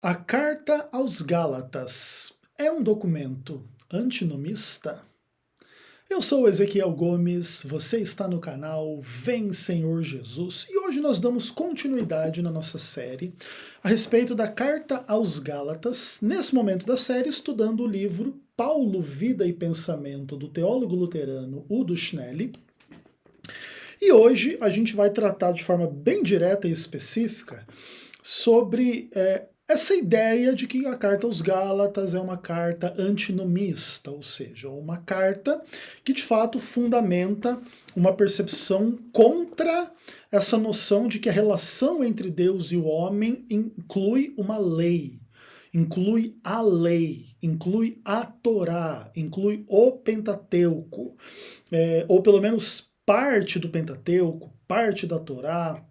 A Carta aos Gálatas é um documento antinomista? Eu sou Ezequiel Gomes, você está no canal Vem Senhor Jesus e hoje nós damos continuidade na nossa série a respeito da Carta aos Gálatas, nesse momento da série estudando o livro Paulo, Vida e Pensamento do teólogo luterano Udo Schnelli. E hoje a gente vai tratar de forma bem direta e específica sobre essa ideia de que a carta aos Gálatas é uma carta antinomista, ou seja, uma carta que de fato fundamenta uma percepção contra essa noção de que a relação entre Deus e o homem inclui uma lei, inclui a lei, inclui a Torá, inclui o Pentateuco, ou pelo menos parte do Pentateuco, parte da Torá,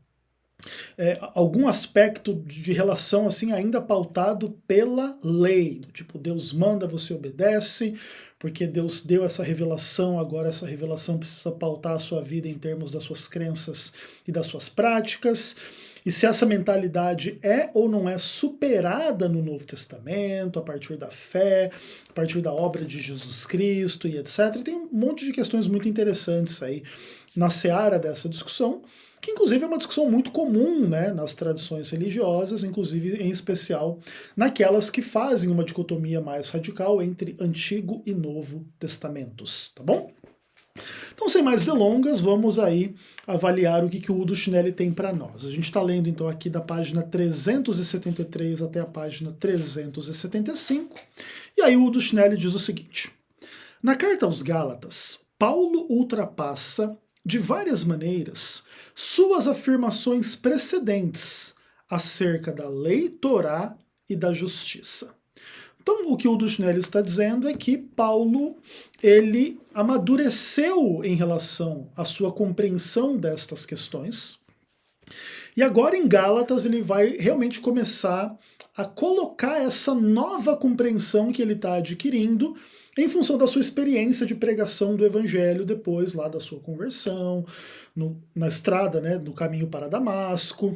algum aspecto de relação assim ainda pautado pela lei, tipo Deus manda, você obedece, porque Deus deu essa revelação, agora essa revelação precisa pautar a sua vida em termos das suas crenças e das suas práticas. E se essa mentalidade é ou não é superada no Novo Testamento, a partir da fé, a partir da obra de Jesus Cristo e etc. E tem um monte de questões muito interessantes aí na seara dessa discussão, que inclusive é uma discussão muito comum, né, nas tradições religiosas, inclusive em especial naquelas que fazem uma dicotomia mais radical entre Antigo e Novo Testamentos, tá bom? Então, sem mais delongas, vamos aí avaliar o que o Udo Schnelli tem para nós. A gente está lendo então aqui da página 373 até a página 375, e aí o Udo Schnelli diz o seguinte: na carta aos Gálatas, Paulo ultrapassa, de várias maneiras, suas afirmações precedentes acerca da lei Torá e da justiça. Então, o que o Udo Schnelli está dizendo é que Paulo, ele amadureceu em relação à sua compreensão destas questões, e agora em Gálatas ele vai realmente começar a colocar essa nova compreensão que ele está adquirindo em função da sua experiência de pregação do evangelho depois lá da sua conversão, na estrada, né, no caminho para Damasco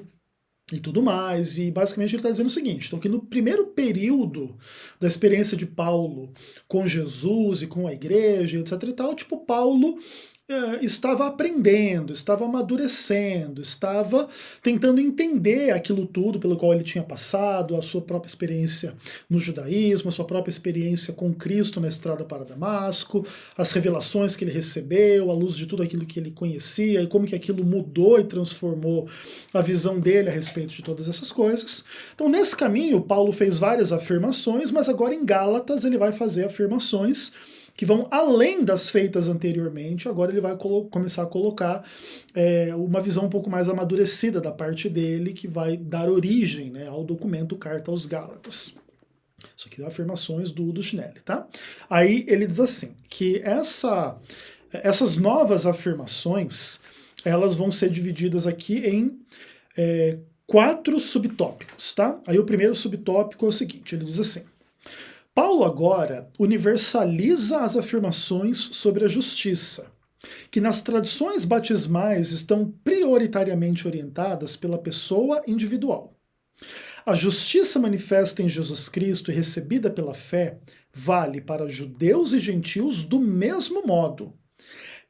e tudo mais. E basicamente ele está dizendo o seguinte: então, que no primeiro período da experiência de Paulo com Jesus e com a igreja, etc e tal, tipo, Paulo estava aprendendo, estava amadurecendo, estava tentando entender aquilo tudo pelo qual ele tinha passado, a sua própria experiência no judaísmo, a sua própria experiência com Cristo na estrada para Damasco, as revelações que ele recebeu, à luz de tudo aquilo que ele conhecia e como que aquilo mudou e transformou a visão dele a respeito de todas essas coisas. Então, nesse caminho, Paulo fez várias afirmações, mas agora em Gálatas ele vai fazer afirmações que vão além das feitas anteriormente. Agora ele vai começar a colocar uma visão um pouco mais amadurecida da parte dele, que vai dar origem, né, ao documento Carta aos Gálatas. Isso aqui são afirmações do Udo Schnelli, tá? Aí ele diz assim, que essas novas afirmações, elas vão ser divididas aqui em 4 subtópicos, tá? Aí o primeiro subtópico é o seguinte, ele diz assim: Paulo agora universaliza as afirmações sobre a justiça, que nas tradições batismais estão prioritariamente orientadas pela pessoa individual. A justiça manifesta em Jesus Cristo e recebida pela fé vale para judeus e gentios do mesmo modo.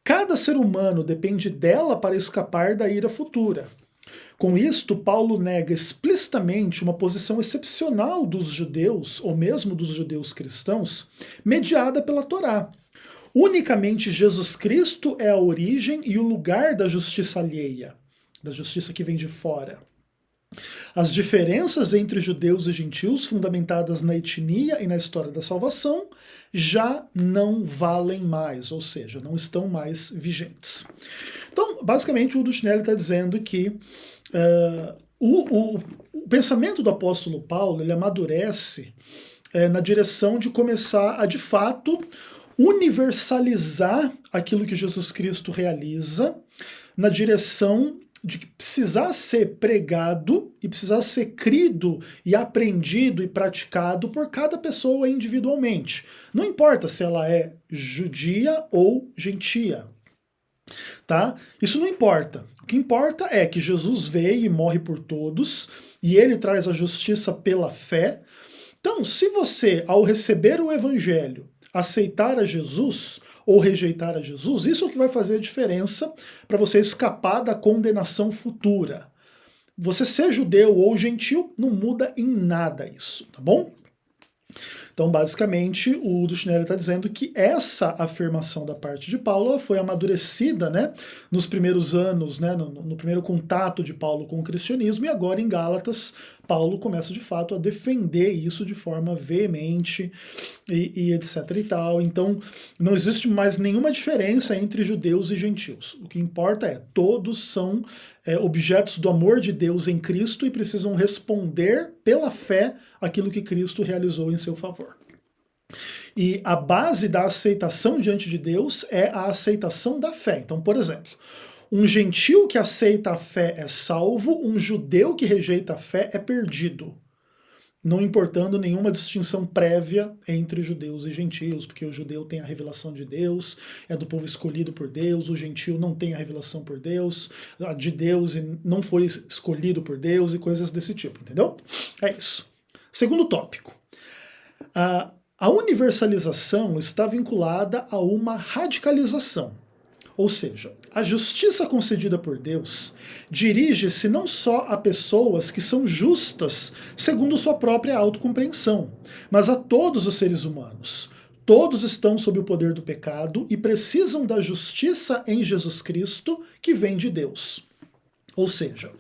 Cada ser humano depende dela para escapar da ira futura. Com isto, Paulo nega explicitamente uma posição excepcional dos judeus, ou mesmo dos judeus cristãos, mediada pela Torá. Unicamente Jesus Cristo é a origem e o lugar da justiça alheia, da justiça que vem de fora. As diferenças entre judeus e gentios, fundamentadas na etnia e na história da salvação, já não valem mais, ou seja, não estão mais vigentes. Então, basicamente, o Udo Schnelli está dizendo que o pensamento do apóstolo Paulo ele amadurece na direção de começar a, de fato, universalizar aquilo que Jesus Cristo realiza, na direção de precisar ser pregado e precisar ser crido e aprendido e praticado por cada pessoa individualmente. Não importa se ela é judia ou gentia. Tá? Isso não importa. O que importa é que Jesus veio e morre por todos, e ele traz a justiça pela fé. Então, se você, ao receber o evangelho, aceitar a Jesus ou rejeitar a Jesus, isso é o que vai fazer a diferença para você escapar da condenação futura. Você ser judeu ou gentil não muda em nada isso, tá bom? Então, basicamente, o Dushnele está dizendo que essa afirmação da parte de Paulo foi amadurecida, né, nos primeiros anos, né, no primeiro contato de Paulo com o cristianismo, e agora em Gálatas, Paulo começa de fato a defender isso de forma veemente e etc e tal. Então, não existe mais nenhuma diferença entre judeus e gentios. O que importa é, todos são objetos do amor de Deus em Cristo e precisam responder pela fé aquilo que Cristo realizou em seu favor. E a base da aceitação diante de Deus é a aceitação da fé. Então, por exemplo, um gentil que aceita a fé é salvo, um judeu que rejeita a fé é perdido. Não importando nenhuma distinção prévia entre judeus e gentios, porque o judeu tem a revelação de Deus, é do povo escolhido por Deus, o gentil não tem a revelação de Deus e não foi escolhido por Deus e coisas desse tipo, entendeu? É isso. Segundo tópico. A universalização está vinculada a uma radicalização. Ou seja, a justiça concedida por Deus dirige-se não só a pessoas que são justas segundo sua própria autocompreensão, mas a todos os seres humanos. Todos estão sob o poder do pecado e precisam da justiça em Jesus Cristo que vem de Deus. Ou seja,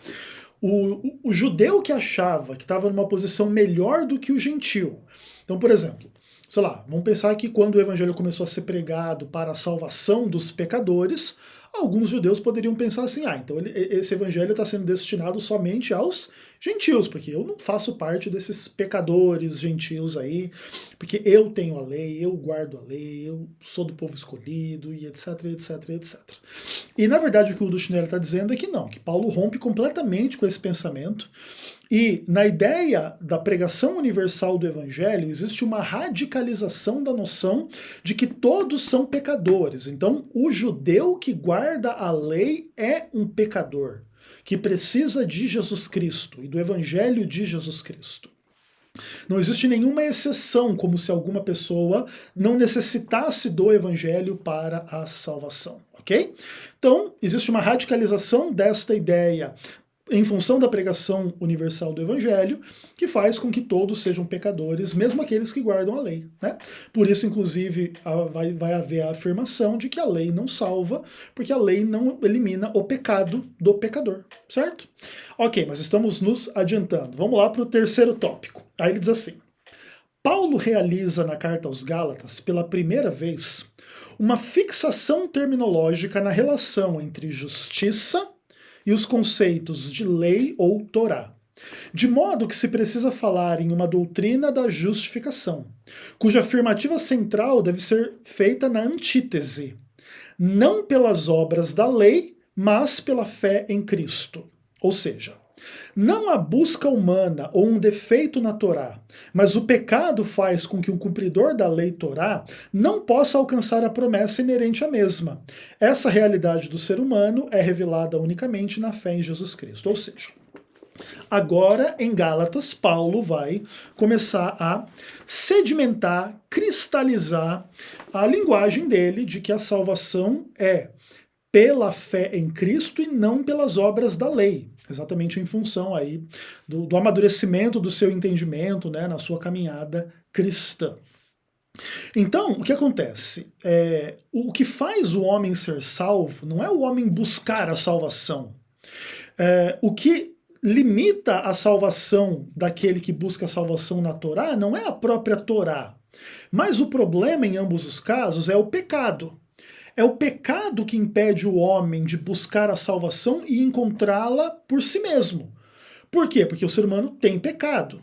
o judeu que achava que estava numa posição melhor do que o gentil. Então, por exemplo, sei lá, vamos pensar que quando o evangelho começou a ser pregado para a salvação dos pecadores, alguns judeus poderiam pensar assim, então esse evangelho está sendo destinado somente aos gentios, porque eu não faço parte desses pecadores gentios aí, porque eu tenho a lei, eu guardo a lei, eu sou do povo escolhido, e etc, etc, etc. E na verdade o que o Dushnele está dizendo é que não, que Paulo rompe completamente com esse pensamento, e na ideia da pregação universal do evangelho existe uma radicalização da noção de que todos são pecadores. Então, o judeu que guarda a lei é um pecador, que precisa de Jesus Cristo e do evangelho de Jesus Cristo. Não existe nenhuma exceção, como se alguma pessoa não necessitasse do evangelho para a salvação, ok? Então, existe uma radicalização desta ideia em função da pregação universal do evangelho, que faz com que todos sejam pecadores, mesmo aqueles que guardam a lei, né? Por isso, inclusive, vai haver a afirmação de que a lei não salva, porque a lei não elimina o pecado do pecador, certo? Ok, mas estamos nos adiantando. Vamos lá para o terceiro tópico. Aí ele diz assim, Paulo realiza na carta aos Gálatas, pela primeira vez, uma fixação terminológica na relação entre justiça e os conceitos de lei ou Torá, de modo que se precisa falar em uma doutrina da justificação, cuja afirmativa central deve ser feita na antítese, não pelas obras da lei, mas pela fé em Cristo. Ou seja, não a busca humana ou um defeito na Torá, mas o pecado faz com que um cumpridor da lei Torá não possa alcançar a promessa inerente à mesma. Essa realidade do ser humano é revelada unicamente na fé em Jesus Cristo. Ou seja, agora em Gálatas, Paulo vai começar a sedimentar, cristalizar a linguagem dele de que a salvação é pela fé em Cristo e não pelas obras da lei. Exatamente em função aí do amadurecimento do seu entendimento, né, na sua caminhada cristã. Então, o que acontece? O que faz o homem ser salvo não é o homem buscar a salvação. O que limita a salvação daquele que busca a salvação na Torá não é a própria Torá. Mas o problema em ambos os casos é o pecado. É o pecado que impede o homem de buscar a salvação e encontrá-la por si mesmo. Por quê? Porque o ser humano tem pecado.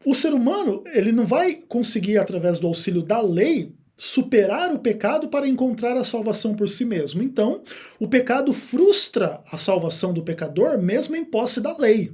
O ser humano ele não vai conseguir, através do auxílio da lei, superar o pecado para encontrar a salvação por si mesmo. Então, o pecado frustra a salvação do pecador mesmo em posse da lei.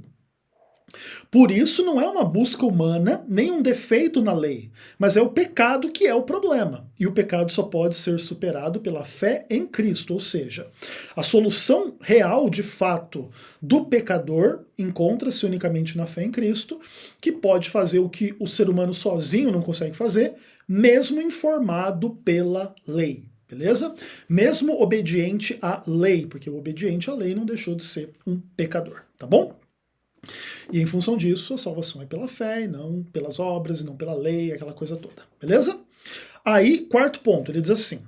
Por isso não é uma busca humana, nem um defeito na lei, mas é o pecado que é o problema. E o pecado só pode ser superado pela fé em Cristo, ou seja, a solução real, de fato, do pecador encontra-se unicamente na fé em Cristo, que pode fazer o que o ser humano sozinho não consegue fazer, mesmo informado pela lei. Beleza? Mesmo obediente à lei, porque o obediente à lei não deixou de ser um pecador, tá bom? E em função disso, a salvação é pela fé e não pelas obras, e não pela lei, aquela coisa toda. Beleza? Aí, quarto ponto, ele diz assim: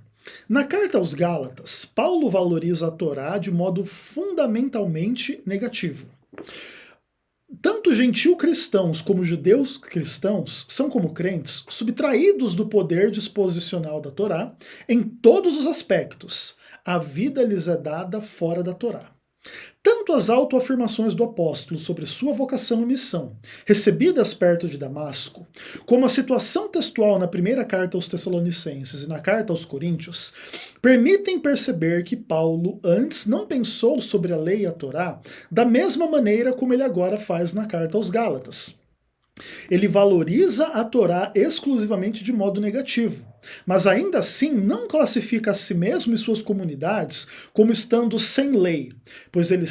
na carta aos Gálatas, Paulo valoriza a Torá de modo fundamentalmente negativo. Tanto gentil cristãos como judeus cristãos são, como crentes, subtraídos do poder disposicional da Torá em todos os aspectos. A vida lhes é dada fora da Torá. Tanto as autoafirmações do apóstolo sobre sua vocação e missão, recebidas perto de Damasco, como a situação textual na primeira carta aos Tessalonicenses e na carta aos Coríntios, permitem perceber que Paulo antes não pensou sobre a lei e a Torá da mesma maneira como ele agora faz na carta aos Gálatas. Ele valoriza a Torá exclusivamente de modo negativo, mas ainda assim não classifica a si mesmo e suas comunidades como estando sem lei, pois ele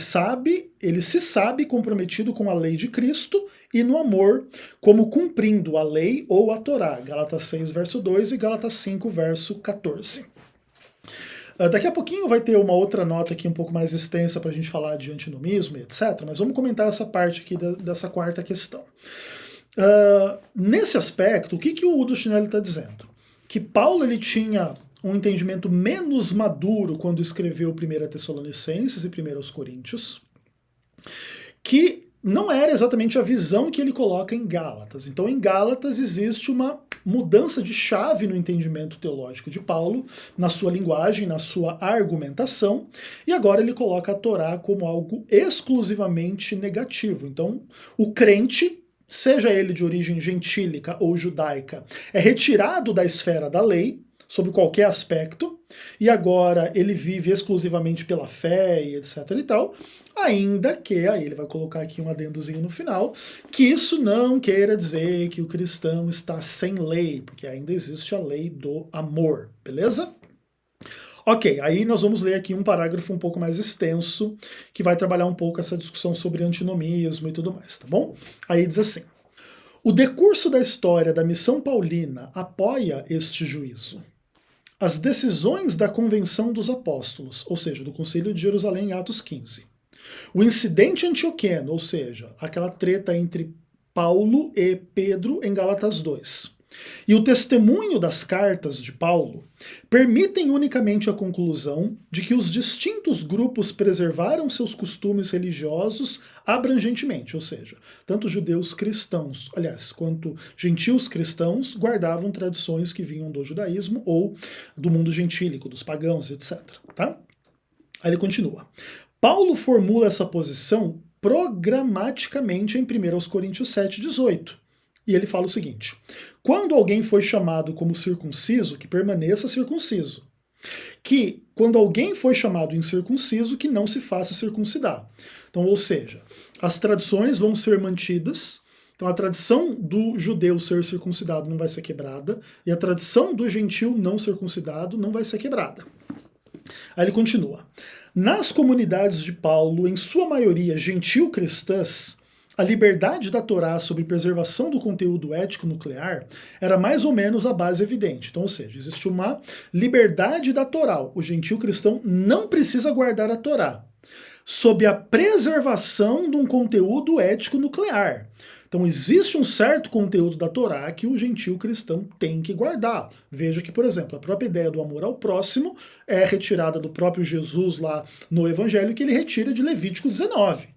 se sabe comprometido com a lei de Cristo e no amor, como cumprindo a lei ou a Torá. Gálatas 6, verso 2 e Gálatas 5, verso 14. Daqui a pouquinho vai ter uma outra nota aqui um pouco mais extensa para a gente falar de antinomismo e etc, mas vamos comentar essa parte aqui dessa quarta questão. Nesse aspecto, o que o Udo Schnelli está dizendo? Que Paulo ele tinha um entendimento menos maduro quando escreveu 1 Tessalonicenses e 1 Coríntios, que não era exatamente a visão que ele coloca em Gálatas. Então, em Gálatas existe uma mudança de chave no entendimento teológico de Paulo, na sua linguagem, na sua argumentação, e agora ele coloca a Torá como algo exclusivamente negativo. Então, o crente, seja ele de origem gentílica ou judaica, é retirado da esfera da lei, sob qualquer aspecto, e agora ele vive exclusivamente pela fé e etc e tal, ainda que, aí ele vai colocar aqui um adendozinho no final, que isso não queira dizer que o cristão está sem lei, porque ainda existe a lei do amor, beleza? Ok, aí nós vamos ler aqui um parágrafo um pouco mais extenso, que vai trabalhar um pouco essa discussão sobre antinomismo e tudo mais, tá bom? Aí diz assim: o decurso da história da missão paulina apoia este juízo. As decisões da Convenção dos Apóstolos, ou seja, do Concílio de Jerusalém em Atos 15. O incidente antioqueno, ou seja, aquela treta entre Paulo e Pedro em Gálatas 2. E o testemunho das cartas de Paulo permitem unicamente a conclusão de que os distintos grupos preservaram seus costumes religiosos abrangentemente, ou seja, tanto judeus cristãos, aliás, quanto gentios cristãos guardavam tradições que vinham do judaísmo ou do mundo gentílico, dos pagãos, etc. Tá? Aí ele continua. Paulo formula essa posição programaticamente em 1 Coríntios 7,18. E ele fala o seguinte: quando alguém foi chamado como circunciso, que permaneça circunciso. Que quando alguém foi chamado incircunciso, que não se faça circuncidar. Então, ou seja, as tradições vão ser mantidas. Então a tradição do judeu ser circuncidado não vai ser quebrada, e a tradição do gentil não circuncidado não vai ser quebrada. Aí ele continua. Nas comunidades de Paulo, em sua maioria gentil-cristãs, a liberdade da Torá sobre preservação do conteúdo ético nuclear era mais ou menos a base evidente. Então, ou seja, existe uma liberdade da Torá. O gentil cristão não precisa guardar a Torá, sob a preservação de um conteúdo ético nuclear. Então existe um certo conteúdo da Torá que o gentil cristão tem que guardar. Veja que, por exemplo, a própria ideia do amor ao próximo é retirada do próprio Jesus lá no Evangelho, que ele retira de Levítico 19.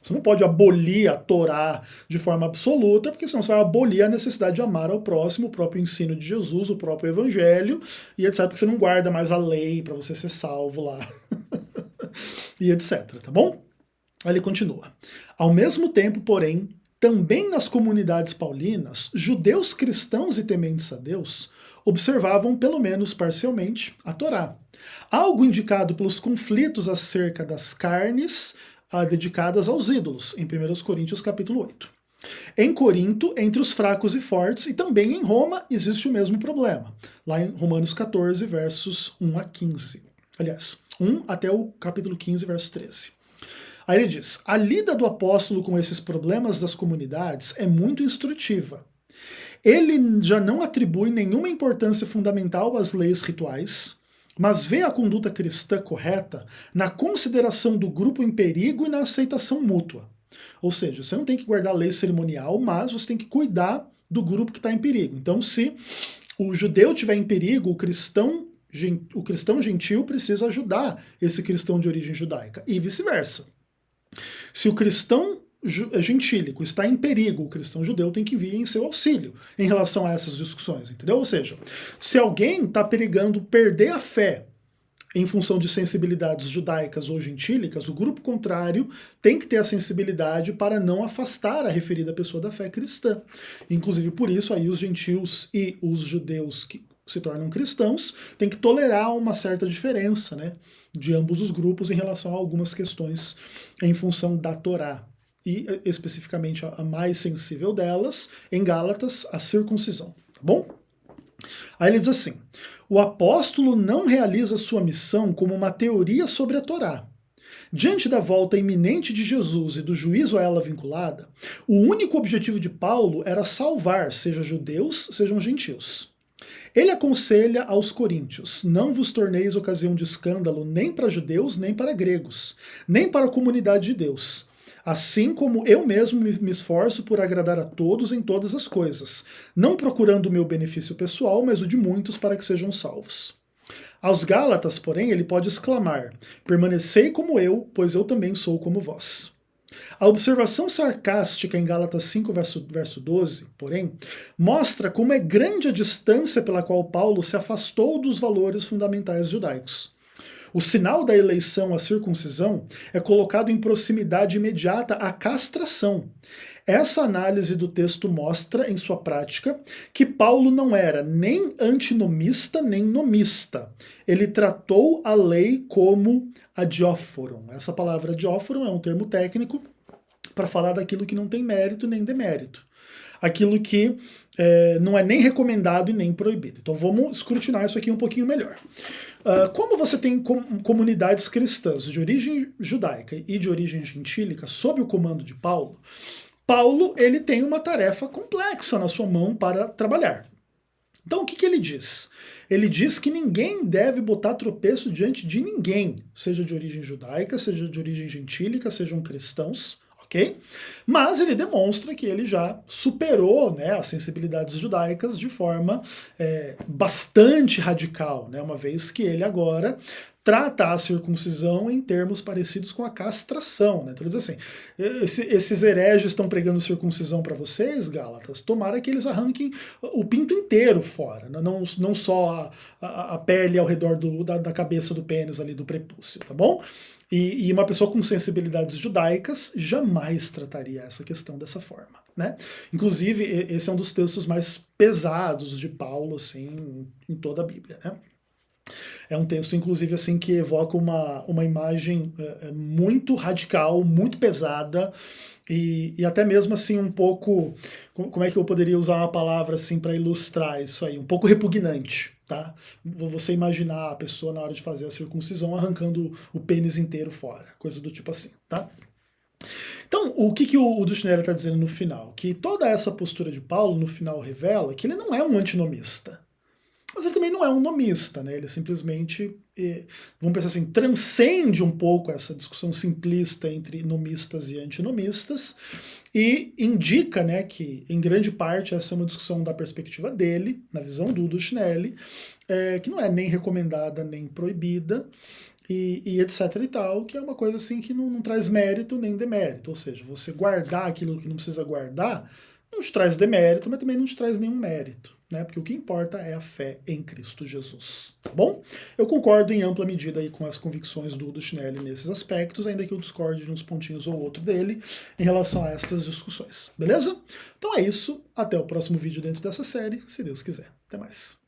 Você não pode abolir a Torá de forma absoluta, porque senão você vai abolir a necessidade de amar ao próximo, o próprio ensino de Jesus, o próprio Evangelho, e etc, porque você não guarda mais a lei para você ser salvo lá, e etc, tá bom? Aí ele continua. Ao mesmo tempo, porém, também nas comunidades paulinas, judeus cristãos e tementes a Deus observavam, pelo menos parcialmente, a Torá. Algo indicado pelos conflitos acerca das carnes dedicadas aos ídolos, em 1 Coríntios capítulo 8. Em Corinto, entre os fracos e fortes, e também em Roma, existe o mesmo problema. Lá em Romanos 14, versos 1 a 15. Aliás, 1 até o capítulo 15, verso 13. Aí ele diz: a lida do apóstolo com esses problemas das comunidades é muito instrutiva. Ele já não atribui nenhuma importância fundamental às leis rituais, mas vê a conduta cristã correta na consideração do grupo em perigo e na aceitação mútua. Ou seja, você não tem que guardar a lei cerimonial, mas você tem que cuidar do grupo que está em perigo. Então, se o judeu estiver em perigo, o cristão gentil precisa ajudar esse cristão de origem judaica, e vice-versa. Se o cristão gentílico está em perigo, o cristão judeu tem que vir em seu auxílio em relação a essas discussões, entendeu? Ou seja, se alguém está perigando perder a fé em função de sensibilidades judaicas ou gentílicas, o grupo contrário tem que ter a sensibilidade para não afastar a referida pessoa da fé cristã. Inclusive por isso aí os gentios e os judeus que se tornam cristãos têm que tolerar uma certa diferença, né, de ambos os grupos em relação a algumas questões em função da Torá. E especificamente a mais sensível delas, em Gálatas, a circuncisão, tá bom? Aí ele diz assim: o apóstolo não realiza sua missão como uma teoria sobre a Torá. Diante da volta iminente de Jesus e do juízo a ela vinculada, o único objetivo de Paulo era salvar, seja judeus, sejam gentios. Ele aconselha aos coríntios: não vos torneis ocasião de escândalo nem para judeus, nem para gregos, nem para a comunidade de Deus. Assim como eu mesmo me esforço por agradar a todos em todas as coisas, não procurando o meu benefício pessoal, mas o de muitos para que sejam salvos. Aos Gálatas, porém, ele pode exclamar: permanecei como eu, pois eu também sou como vós. A observação sarcástica em Gálatas 5, verso 12, porém, mostra como é grande a distância pela qual Paulo se afastou dos valores fundamentais judaicos. O sinal da eleição à circuncisão é colocado em proximidade imediata à castração. Essa análise do texto mostra, em sua prática, que Paulo não era nem antinomista nem nomista. Ele tratou a lei como adióforon. Essa palavra adióforon é um termo técnico para falar daquilo que não tem mérito nem demérito. Aquilo que não é nem recomendado e nem proibido. Então vamos escrutinar isso aqui um pouquinho melhor. Como você tem comunidades cristãs de origem judaica e de origem gentílica sob o comando de Paulo, Paulo ele tem uma tarefa complexa na sua mão para trabalhar. Então o que ele diz? Ele diz que ninguém deve botar tropeço diante de ninguém, seja de origem judaica, seja de origem gentílica, sejam cristãos, ok? Mas ele demonstra que ele já superou, né, as sensibilidades judaicas de forma bastante radical, né, uma vez que ele agora trata a circuncisão em termos parecidos com a castração. Né? Então ele diz assim: esses hereges estão pregando circuncisão para vocês, Gálatas, tomara que eles arranquem o pinto inteiro fora, né? Não só a pele ao redor da cabeça do pênis ali, do prepúcio, tá bom? E uma pessoa com sensibilidades judaicas jamais trataria essa questão dessa forma, né? Inclusive, esse é um dos textos mais pesados de Paulo, assim, em toda a Bíblia, né? É um texto, inclusive, assim, que evoca uma imagem muito radical, muito pesada, e até mesmo, assim, um pouco, como é que eu poderia usar uma palavra, assim, para ilustrar isso aí? Um pouco repugnante, tá? Você imaginar a pessoa, na hora de fazer a circuncisão, arrancando o pênis inteiro fora, coisa do tipo assim, tá? Então, o que o Duchneri está dizendo no final? Que toda essa postura de Paulo, no final, revela que ele não é um antinomista. Mas ele também não é um nomista, né? Ele simplesmente, vamos pensar assim, transcende um pouco essa discussão simplista entre nomistas e antinomistas e indica, né, que em grande parte essa é uma discussão da perspectiva dele, na visão do Duchneri, que não é nem recomendada nem proibida, e etc e tal, que é uma coisa assim que não traz mérito nem demérito, ou seja, você guardar aquilo que não precisa guardar não te traz demérito, mas também não te traz nenhum mérito, né? Porque o que importa é a fé em Cristo Jesus, tá bom? Eu concordo em ampla medida aí com as convicções do Duchneri nesses aspectos, ainda que eu discorde de uns pontinhos ou outro dele em relação a estas discussões, beleza? Então é isso, até o próximo vídeo dentro dessa série, se Deus quiser. Até mais.